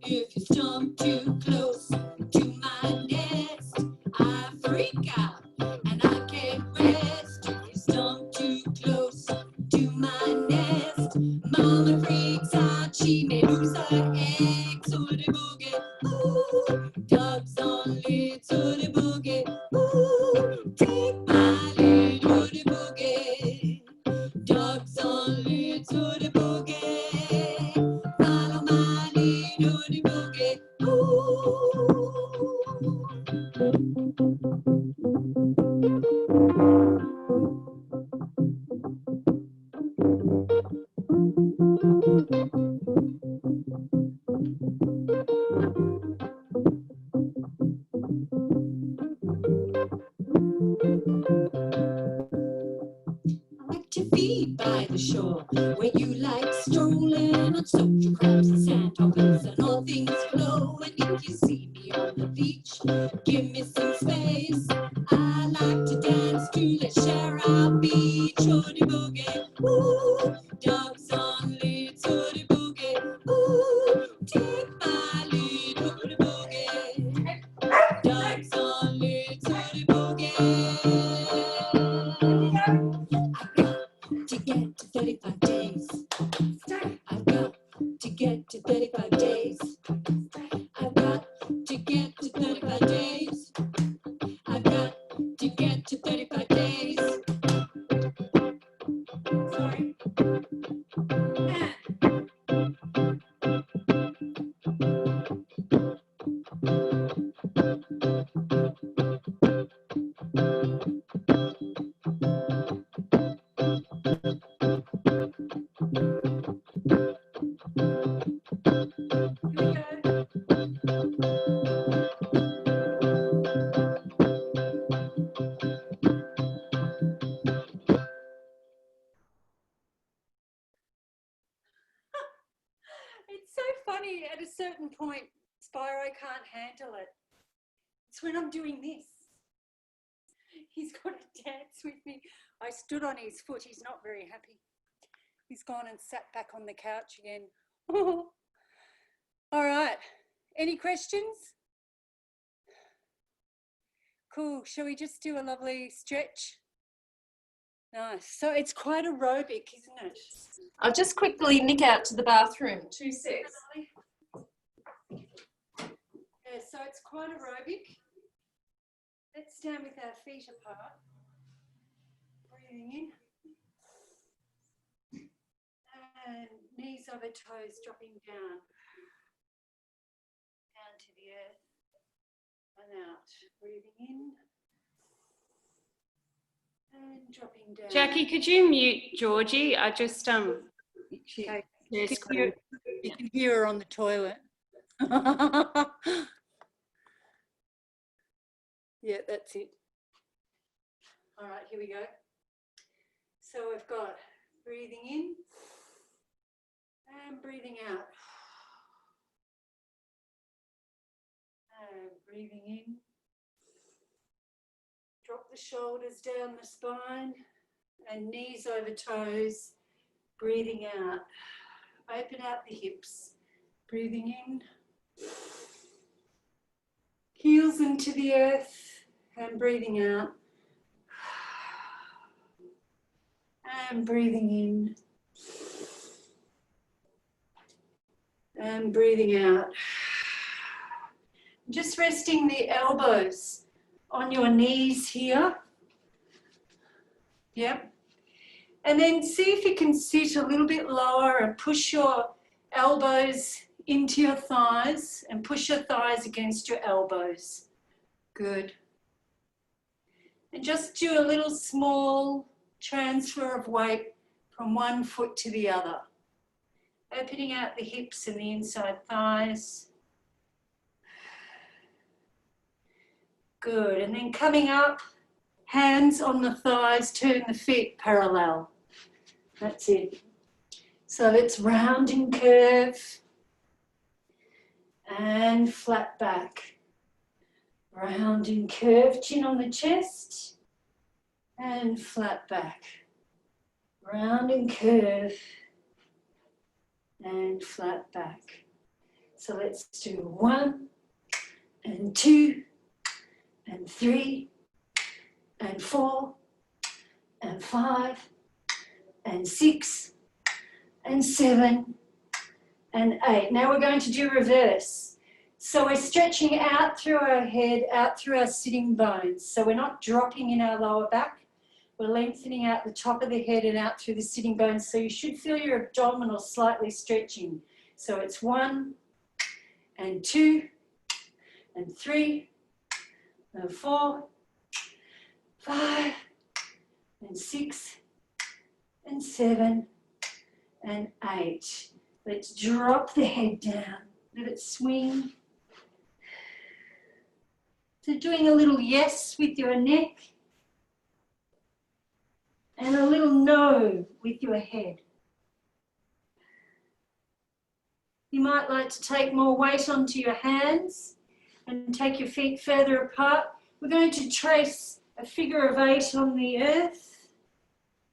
If you stomp too close to my nest, I freak out and I can't rest. If you stomp too close to my nest, Mama freaks out, she may lose her eggs. Hoodie boogie, ooh. Dogs on leads, hoodie boogie, ooh. Take my lead, hoodie boogie. Dogs on leads, hoodie boogie. Follow my lead, hoodie boogie, ooh. I like to feed by the shore, where you like strolling on social crabs and sandhoppers and all things flow. And if you see me on the beach, give me some space. I like to dance to Let's Share Our Beach. Hoodie boogie, ooh. Dogs on leads, hoodie boogie, ooh. Take my lead, hoodie boogie. Dogs on leads, hoodie boogie. To get to 35 days. I've got to get to 35 days. I've got to get to 35 days. I've got to get to 35 days. Sorry. It's so funny. At a certain point, Spyro can't handle it. It's when I'm doing this. He's got to dance with me. I stood on his foot. He's not very happy. He's gone and sat back on the couch again. All right. Any questions? Cool. Shall we just do a lovely stretch? Nice. So it's quite aerobic, isn't it? I'll just quickly nick out to the bathroom. 2 secs. Yeah, so it's quite aerobic. Let's stand with our feet apart. Breathing in. And knees over toes dropping down. Down to the earth. And out. Breathing in. And dropping down. Jackie, could you mute Georgie? I just Okay. share screen. You can hear her on the toilet. Yeah, that's it. All right, here we go. So we've got breathing in and breathing out. And breathing in. Drop the shoulders down the spine and knees over toes. Breathing out. Open out the hips. Breathing in. Heels into the earth and breathing out. And breathing in. And breathing out. Just resting the elbows on your knees here. Yep. And then see if you can sit a little bit lower and push your elbows into your thighs and push your thighs against your elbows. Good. And just do a little small transfer of weight from one foot to the other. Opening out the hips and the inside thighs. Good. And then coming up, hands on the thighs, turn the feet parallel. That's it. So it's round and curve and flat back. Round and curve, chin on the chest and flat back. Round and curve and flat back. So let's do 1 and 2 and 3 and 4 and 5 and 6 and 7 and 8. Now we're going to do reverse. So we're stretching out through our head, out through our sitting bones. So we're not dropping in our lower back. We're lengthening out the top of the head and out through the sitting bones. So you should feel your abdominals slightly stretching. So it's 1 and 2 and 3 and 4, 5 and 6 and 7 and 8. Let's drop the head down. Let it swing. So doing a little yes with your neck and a little no with your head. You might like to take more weight onto your hands and take your feet further apart. We're going to trace a figure of 8 on the earth.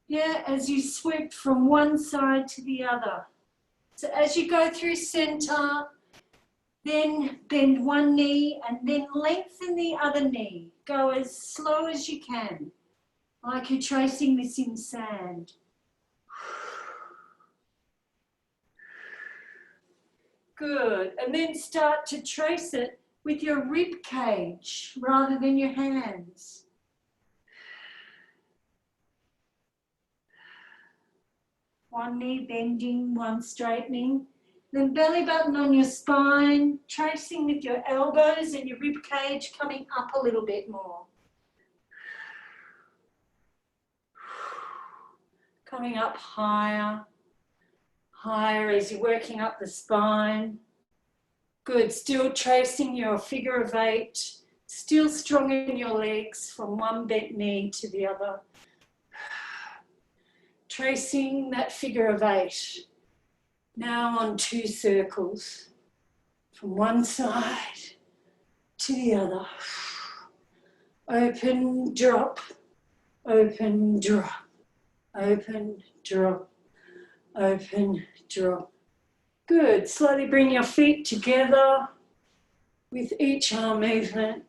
Yeah, as you swoop from one side to the other. So as you go through center, then bend one knee and then lengthen the other knee. Go as slow as you can, like you're tracing this in sand. Good, and then start to trace it with your rib cage rather than your hands. One knee bending, one straightening. Then belly button on your spine, tracing with your elbows and your rib cage coming up a little bit more. Coming up higher, higher as you're working up the spine. Good, still tracing your figure of 8, still strong in your legs from one bent knee to the other. Tracing that figure of 8. Now on 2 circles, from one side to the other. Open, drop, open, drop, open, drop, open, drop. Good, slowly bring your feet together with each arm movement.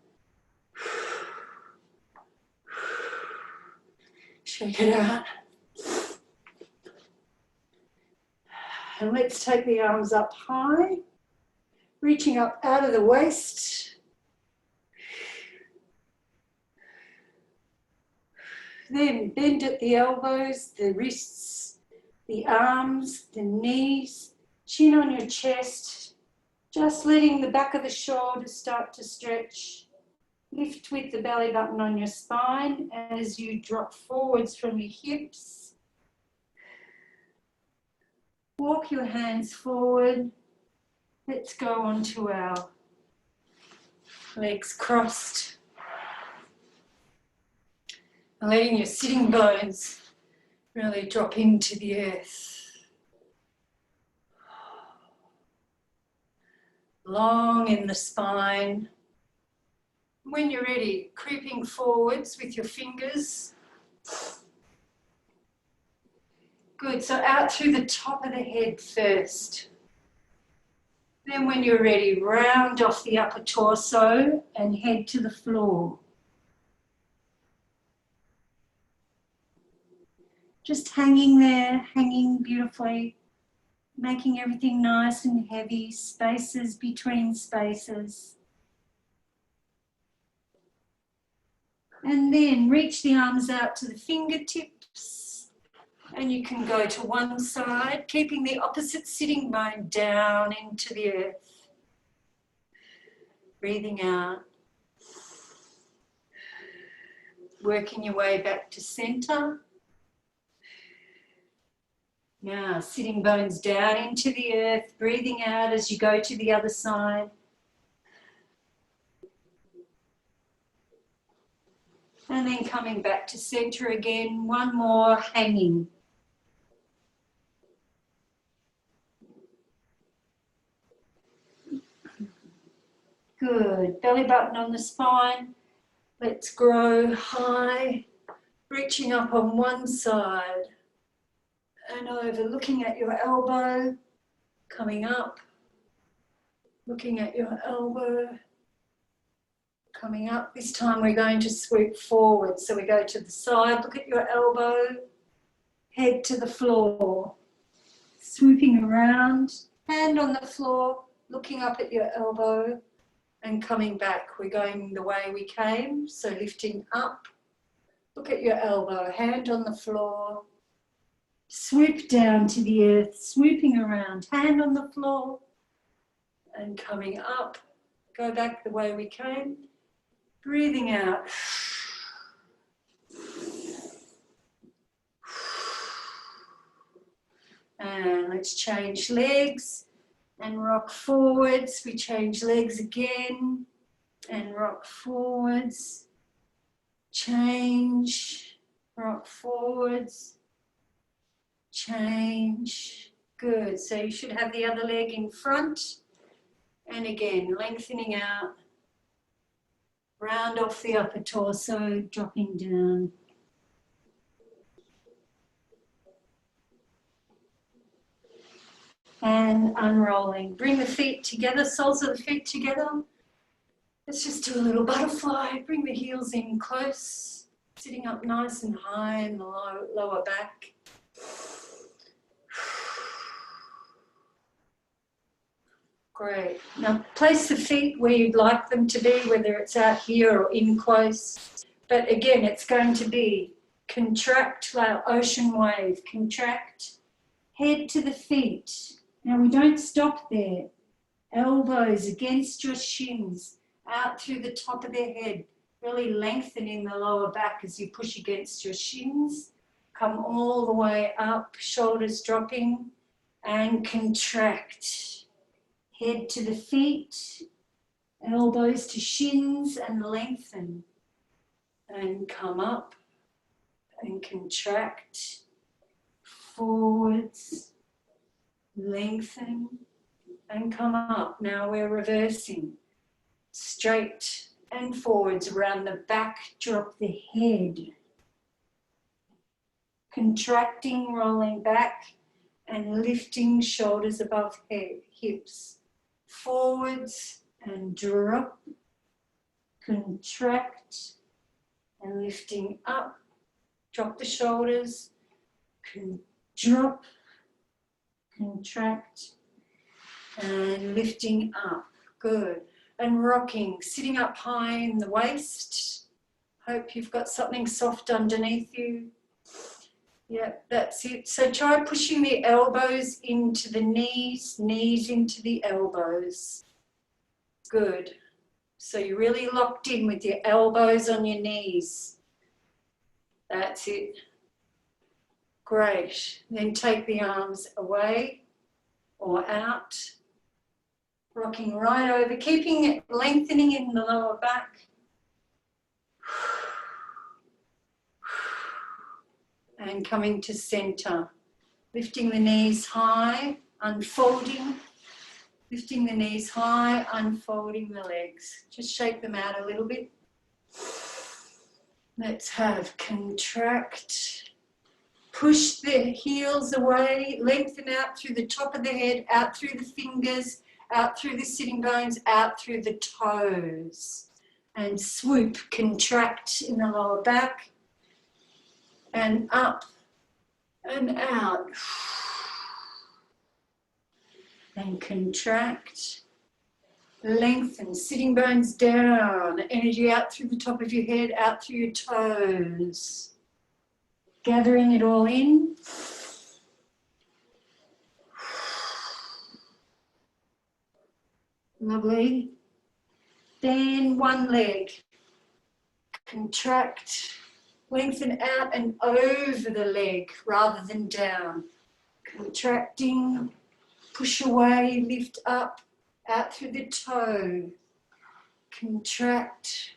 Shake it out. And let's take the arms up high, reaching up out of the waist. Then bend at the elbows, the wrists, the arms, the knees, chin on your chest, just letting the back of the shoulders start to stretch. Lift with the belly button on your spine as you drop forwards from your hips. Walk your hands forward. Let's go on to our legs crossed. And letting your sitting bones really drop into the earth. Long in the spine. When you're ready, creeping forwards with your fingers. Good, so out through the top of the head first. Then when you're ready, round off the upper torso and head to the floor. Just hanging there, hanging beautifully, making everything nice and heavy, spaces between spaces. And then reach the arms out to the fingertips, and you can go to one side, keeping the opposite sitting bone down into the earth. Breathing out. Working your way back to center. Now, sitting bones down into the earth, breathing out as you go to the other side. And then coming back to center again, one more hanging. Good, belly button on the spine. Let's grow high, reaching up on one side. And over, looking at your elbow, coming up, looking at your elbow, coming up. This time we're going to swoop forward. So we go to the side, look at your elbow, head to the floor, swooping around, hand on the floor, looking up at your elbow and coming back. We're going the way we came, so lifting up, look at your elbow, hand on the floor, swoop down to the earth, swooping around, hand on the floor, and coming up. Go back the way we came. Breathing out. And let's change legs and rock forwards. We change legs again and rock forwards. Change, rock forwards. Change. Good. So you should have the other leg in front. And again, lengthening out. Round off the upper torso, dropping down. And unrolling. Bring the feet together, soles of the feet together. Let's just do a little butterfly. Bring the heels in close. Sitting up nice and high in the lower back. Great. Now place the feet where you'd like them to be, whether it's out here or in close. But again, it's going to be contract like ocean wave. Contract, head to the feet. Now we don't stop there. Elbows against your shins, out through the top of their head. Really lengthening the lower back as you push against your shins. Come all the way up, shoulders dropping, and contract. Head to the feet, elbows to shins and lengthen. And come up and contract. Forwards, lengthen and come up. Now we're reversing. Straight and forwards around the back, drop the head. Contracting, rolling back and lifting shoulders above head, hips. Forwards and drop, contract and lifting up, drop the shoulders, drop, contract and lifting up. Good. And rocking, sitting up high in the waist. Hope you've got something soft underneath you. Yeah, that's it. So try pushing the elbows into the knees, knees into the elbows. Good. So you're really locked in with your elbows on your knees. That's it. Great. Then take the arms away or out. Rocking right over, keeping it lengthening in the lower back. And coming to center. Lifting the knees high, unfolding. Lifting the knees high, unfolding the legs. Just shake them out a little bit. Let's have contract. Push the heels away, lengthen out through the top of the head, out through the fingers, out through the sitting bones, out through the toes. And swoop, contract in the lower back. And up and out. And contract. Lengthen, sitting bones down, energy out through the top of your head, out through your toes. Gathering it all in. Lovely. Then one leg. Contract, lengthen out and over the leg rather than down. Contracting, push away, lift up. Out through the toe, contract.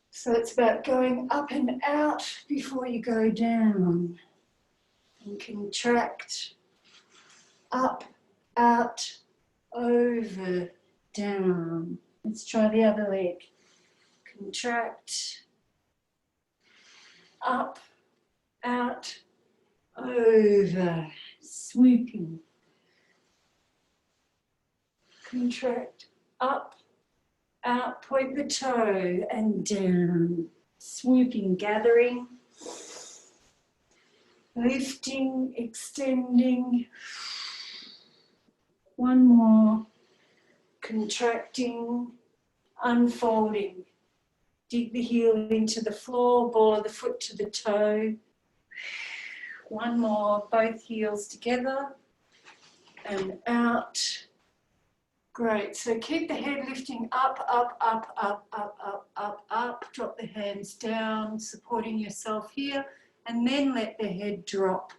So it's about going up and out before you go down. And contract, up, out, over, down. Let's try the other leg. Contract, up, out, over, swooping. Contract, up, out, point the toe and down, swooping, gathering, lifting, extending, one more, contracting, unfolding, dig the heel into the floor, ball of the foot to the toe, one more, both heels together and out. Great, so keep the head lifting up, up, up, up, up, up, up, up. Drop the hands down, supporting yourself here, and then let the head drop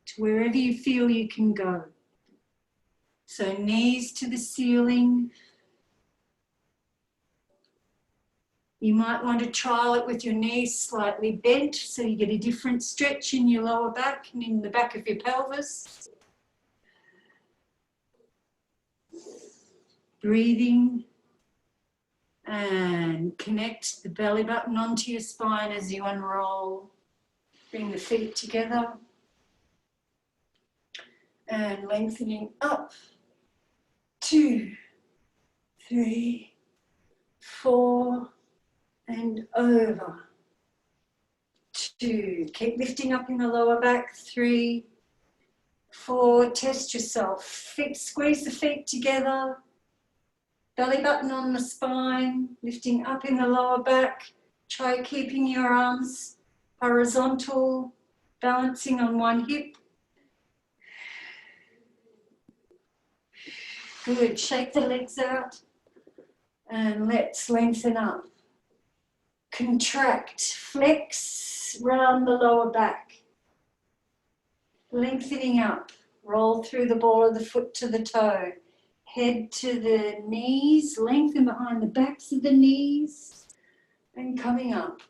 to wherever you feel you can go. So knees to the ceiling. You might want to trial it with your knees slightly bent so you get a different stretch in your lower back and in the back of your pelvis. Breathing and connect the belly button onto your spine as you unroll. Bring the feet together and lengthening up. 2, 3, 4 and over. 2, keep lifting up in the lower back. 3, 4, test yourself. Feet, squeeze the feet together. Belly button on the spine, lifting up in the lower back. Try keeping your arms horizontal, balancing on one hip. Good, shake the legs out and let's lengthen up. Contract, flex, round the lower back. Lengthening up, roll through the ball of the foot to the toe. Head to the knees, lengthen behind the backs of the knees and coming up.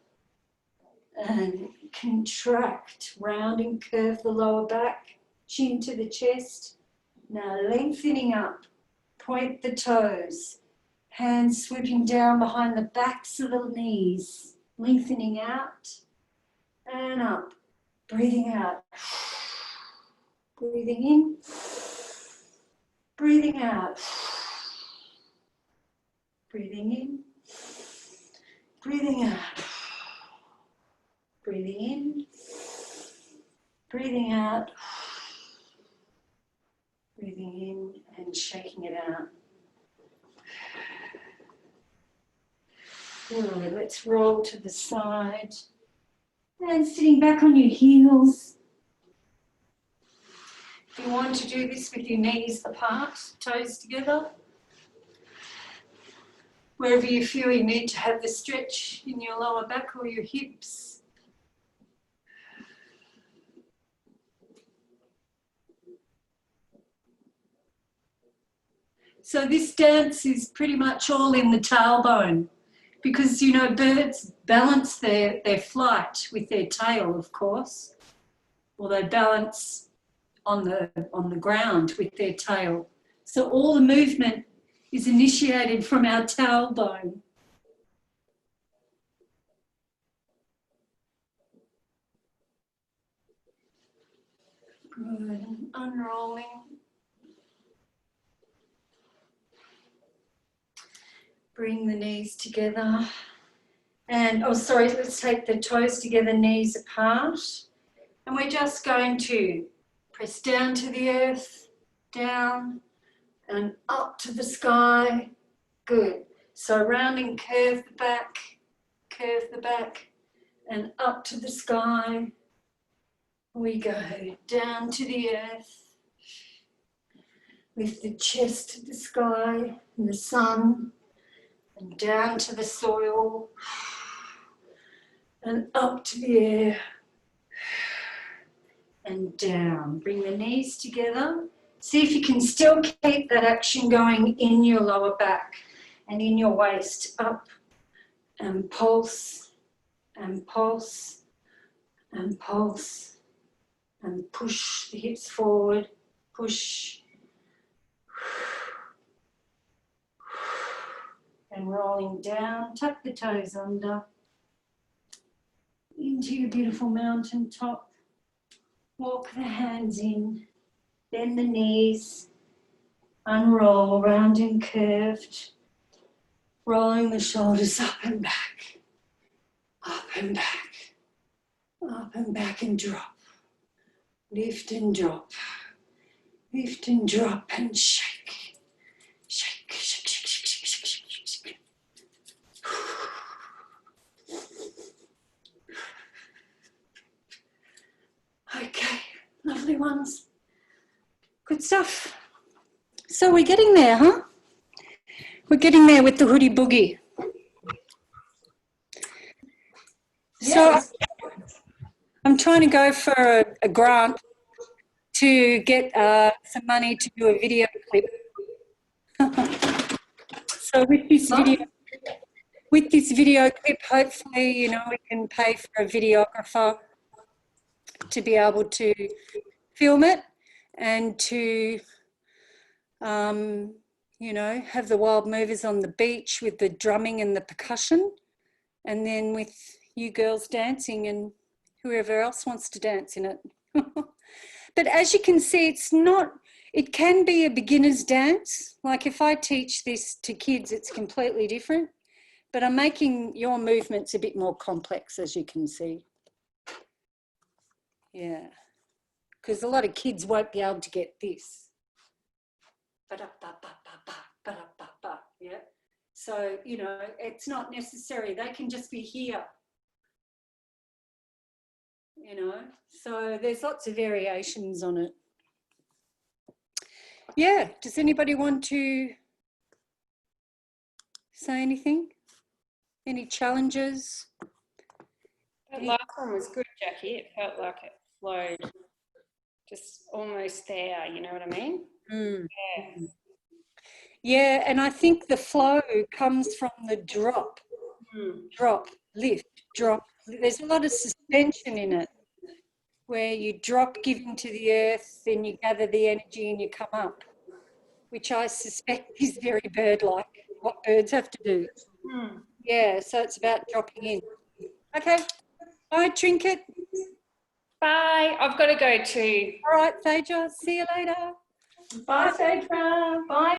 And contract, round and curve the lower back, chin to the chest. Now lengthening up, point the toes, hands swooping down behind the backs of the knees, lengthening out and up, breathing out, breathing in. Breathing out, breathing in, breathing out, breathing in, breathing out, breathing in and shaking it out. Good, let's roll to the side and sitting back on your heels. If you want to do this with your knees apart, toes together, wherever you feel you need to have the stretch in your lower back or your hips. So this dance is pretty much all in the tailbone because, you know, birds balance their flight with their tail, of course, or they balance on the ground with their tail. So all the movement is initiated from our tailbone. Good. Unrolling. Bring the knees together. And, oh, sorry, let's take the toes together, knees apart. And we're just going to press down to the earth, down and up to the sky. Good. So round and curve the back, and up to the sky. We go down to the earth, lift the chest to the sky and the sun, and down to the soil, and up to the air, and down. Bring the knees together. See if you can still keep that action going in your lower back and in your waist. Up and pulse, and pulse, and pulse, and push the hips forward, push, and rolling down, tuck the toes under, into your beautiful mountain top. Walk the hands in, bend the knees, unroll, round and curved, rolling the shoulders up and back, up and back, up and back and drop. Lift and drop, lift and drop and shake, shake, shake, shake, shake, shake, shake, shake, shake. Okay, lovely ones. Good stuff. So we're getting there, huh? We're getting there with the Hoodie Boogie. Yes. So I'm trying to go for a grant to get some money to do a video clip. So with this video clip, hopefully, you know, we can pay for a videographer to be able to film it and to, you know, have the wild movers on the beach with the drumming and the percussion, and then with you girls dancing and whoever else wants to dance in it. But as you can see, it can be a beginner's dance. Like if I teach this to kids, it's completely different. But I'm making your movements a bit more complex, as you can see. Yeah. Because a lot of kids won't be able to get this. Yeah. So, you know, it's not necessary. They can just be here. You know, so there's lots of variations on it. Yeah, does anybody want to say anything? Any challenges? That last one was good, Jackie. It felt like it flowed just almost there, you know what I mean? Mm. Yeah. Yeah, and I think the flow comes from the drop, drop, lift, drop. There's a lot of suspension in it where you drop, giving to the earth, then you gather the energy and you come up, which I suspect is very bird-like, what birds have to do. Yeah, so it's about dropping in. Okay, bye, Trinket. Bye. I've got to go too. All right, Thaja, see you later. Bye, Phaedra. Bye.